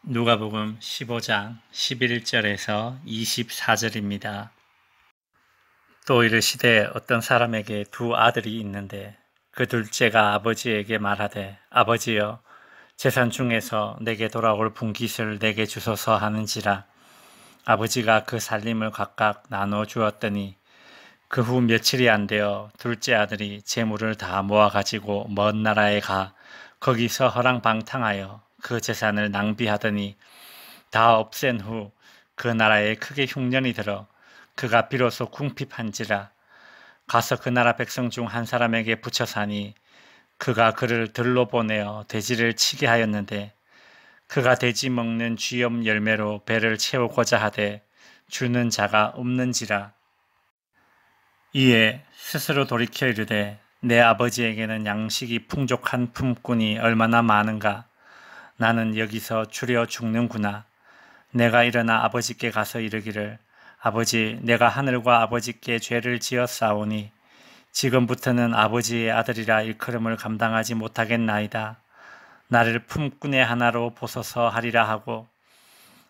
누가복음 15장 11절에서 24절입니다. 또 이르시되 어떤 사람에게 두 아들이 있는데 그 둘째가 아버지에게 말하되 아버지여 재산 중에서 내게 돌아올 분깃을 내게 주소서 하는지라. 아버지가 그 살림을 각각 나눠 주었더니 그 후 며칠이 안 되어 둘째 아들이 재물을 다 모아 가지고 먼 나라에 가 거기서 허랑방탕하여 그 재산을 낭비하더니 다 없앤 후 그 나라에 크게 흉년이 들어 그가 비로소 궁핍한지라. 가서 그 나라 백성 중 한 사람에게 붙여 사니 그가 그를 들로 보내어 돼지를 치게 하였는데 그가 돼지 먹는 쥐염 열매로 배를 채우고자 하되 주는 자가 없는지라. 이에 스스로 돌이켜 이르되 내 아버지에게는 양식이 풍족한 품꾼이 얼마나 많은가. 나는 여기서 주려 죽는구나. 내가 일어나 아버지께 가서 이르기를 아버지, 내가 하늘과 아버지께 죄를 지었사오니 지금부터는 아버지의 아들이라 일컬음을 감당하지 못하겠나이다. 나를 품꾼의 하나로 보소서 하리라 하고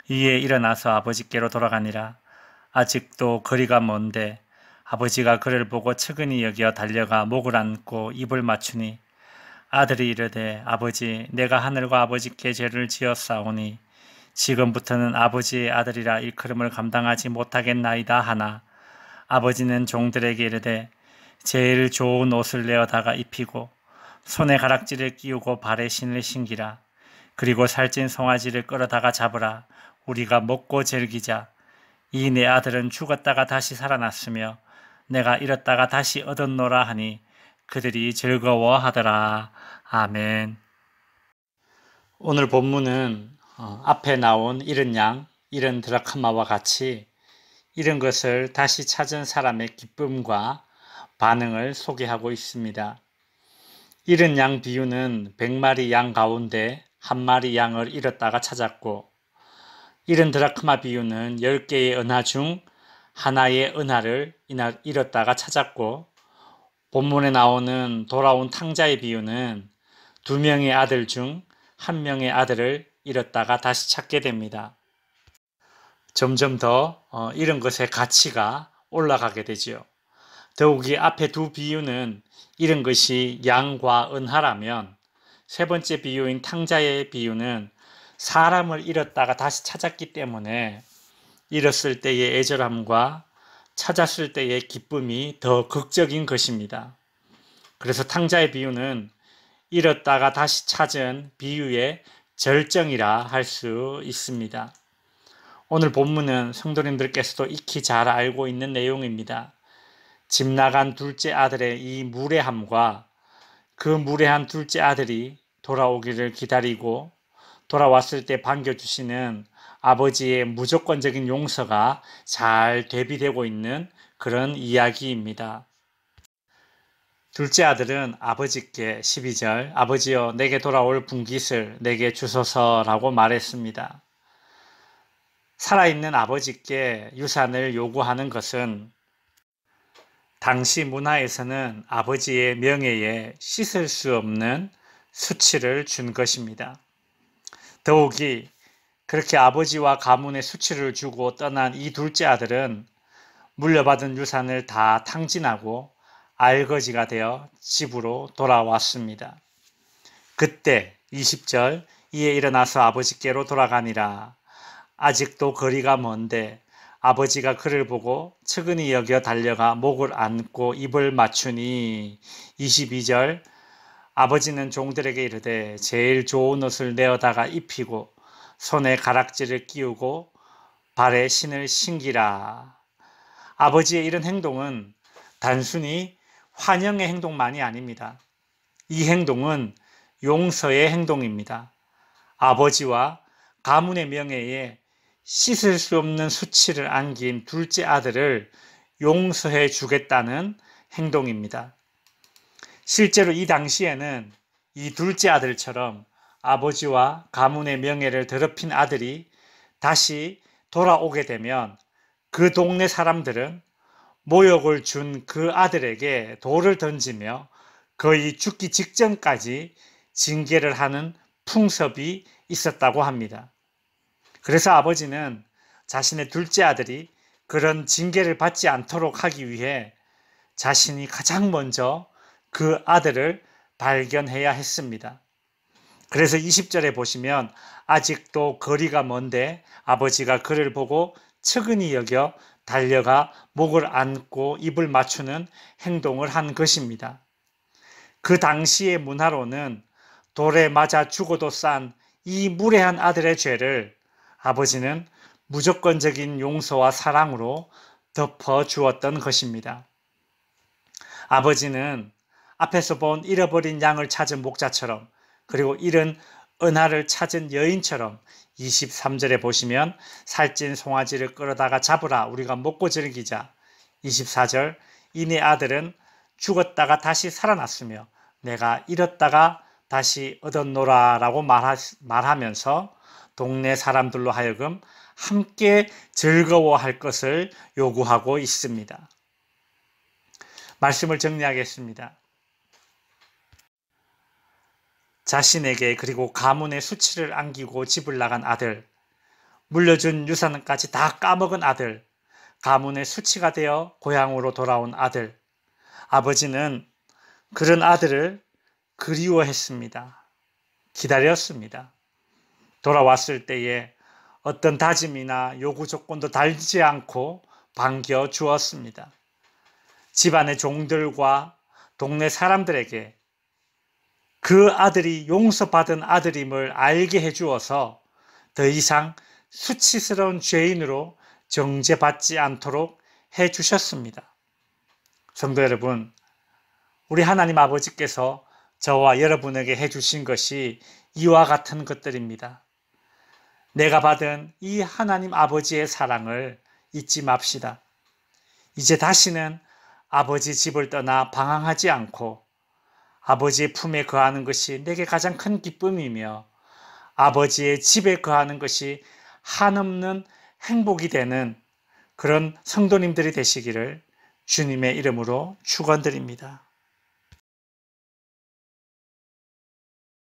이에 일어나서 아버지께로 돌아가니라. 아직도 거리가 먼데 아버지가 그를 보고 측은히 여겨 달려가 목을 안고 입을 맞추니 아들이 이르되 아버지, 내가 하늘과 아버지께 죄를 지었사오니 지금부터는 아버지의 아들이라 일컬음을 감당하지 못하겠나이다 하나 아버지는 종들에게 이르되 제일 좋은 옷을 내어다가 입히고 손에 가락지를 끼우고 발에 신을 신기라. 그리고 살찐 송아지를 끌어다가 잡으라. 우리가 먹고 즐기자. 이 내 아들은 죽었다가 다시 살아났으며 내가 잃었다가 다시 얻었노라 하니 그들이 즐거워하더라. 아멘. 오늘 본문은 앞에 나온 잃은 양, 잃은 드라크마와 같이 잃은 것을 다시 찾은 사람의 기쁨과 반응을 소개하고 있습니다. 잃은 양 비유는 100마리 양 가운데 한 마리 양을 잃었다가 찾았고, 잃은 드라크마 비유는 10개의 은하 중 하나의 은하를 잃었다가 찾았고, 본문에 나오는 돌아온 탕자의 비유는 2명의 아들 중 1명의 아들을 잃었다가 다시 찾게 됩니다. 점점 더 잃은 것의 가치가 올라가게 되죠. 더욱이 앞에 두 비유는 잃은 것이 양과 은하라면 세 번째 비유인 탕자의 비유는 사람을 잃었다가 다시 찾았기 때문에 잃었을 때의 애절함과 찾았을 때의 기쁨이 더 극적인 것입니다. 그래서 탕자의 비유는 잃었다가 다시 찾은 비유의 절정이라 할 수 있습니다. 오늘 본문은 성도님들께서도 익히 잘 알고 있는 내용입니다. 집 나간 둘째 아들의 이 무례함과 그 무례한 둘째 아들이 돌아오기를 기다리고 돌아왔을 때 반겨주시는 아버지의 무조건적인 용서가 잘 대비되고 있는 그런 이야기입니다. 둘째 아들은 아버지께 12절 아버지여 내게 돌아올 분깃을 내게 주소서라고 말했습니다. 살아있는 아버지께 유산을 요구하는 것은 당시 문화에서는 아버지의 명예에 씻을 수 없는 수치를 준 것입니다. 더욱이 그렇게 아버지와 가문의 수치를 주고 떠난 이 둘째 아들은 물려받은 유산을 다 탕진하고 알거지가 되어 집으로 돌아왔습니다. 그때 20절 이에 일어나서 아버지께로 돌아가니라. 아직도 거리가 먼데 아버지가 그를 보고 측은히 여겨 달려가 목을 안고 입을 맞추니 22절 아버지는 종들에게 이르되 제일 좋은 옷을 내어다가 입히고 손에 가락지를 끼우고 발에 신을 신기라. 아버지의 이런 행동은 단순히 환영의 행동만이 아닙니다. 이 행동은 용서의 행동입니다. 아버지와 가문의 명예에 씻을 수 없는 수치를 안긴 둘째 아들을 용서해 주겠다는 행동입니다. 실제로 이 당시에는 이 둘째 아들처럼 아버지와 가문의 명예를 더럽힌 아들이 다시 돌아오게 되면 그 동네 사람들은 모욕을 준 그 아들에게 돌을 던지며 거의 죽기 직전까지 징계를 하는 풍습이 있었다고 합니다. 그래서 아버지는 자신의 둘째 아들이 그런 징계를 받지 않도록 하기 위해 자신이 가장 먼저 그 아들을 발견해야 했습니다. 그래서 20절에 보시면 아직도 거리가 먼데 아버지가 그를 보고 측은히 여겨 달려가 목을 안고 입을 맞추는 행동을 한 것입니다. 그 당시의 문화로는 돌에 맞아 죽어도 싼 이 무례한 아들의 죄를 아버지는 무조건적인 용서와 사랑으로 덮어 주었던 것입니다. 아버지는 앞에서 본 잃어버린 양을 찾은 목자처럼, 그리고 잃은 은하를 찾은 여인처럼 23절에 보시면 살찐 송아지를 끌어다가 잡으라 우리가 먹고 즐기자. 24절 이내 아들은 죽었다가 다시 살아났으며 내가 잃었다가 다시 얻었노라 라고 말하면서 동네 사람들로 하여금 함께 즐거워할 것을 요구하고 있습니다. 말씀을 정리하겠습니다. 자신에게 그리고 가문의 수치를 안기고 집을 나간 아들, 물려준 유산까지 다 까먹은 아들, 가문의 수치가 되어 고향으로 돌아온 아들, 아버지는 그런 아들을 그리워했습니다. 기다렸습니다. 돌아왔을 때에 어떤 다짐이나 요구 조건도 달지 않고 반겨 주었습니다. 집안의 종들과 동네 사람들에게 그 아들이 용서받은 아들임을 알게 해주어서 더 이상 수치스러운 죄인으로 정죄받지 않도록 해주셨습니다. 성도 여러분, 우리 하나님 아버지께서 저와 여러분에게 해주신 것이 이와 같은 것들입니다. 내가 받은 이 하나님 아버지의 사랑을 잊지 맙시다. 이제 다시는 아버지 집을 떠나 방황하지 않고 아버지의 품에 거하는 것이 내게 가장 큰 기쁨이며 아버지의 집에 거하는 것이 한없는 행복이 되는 그런 성도님들이 되시기를 주님의 이름으로 축원드립니다.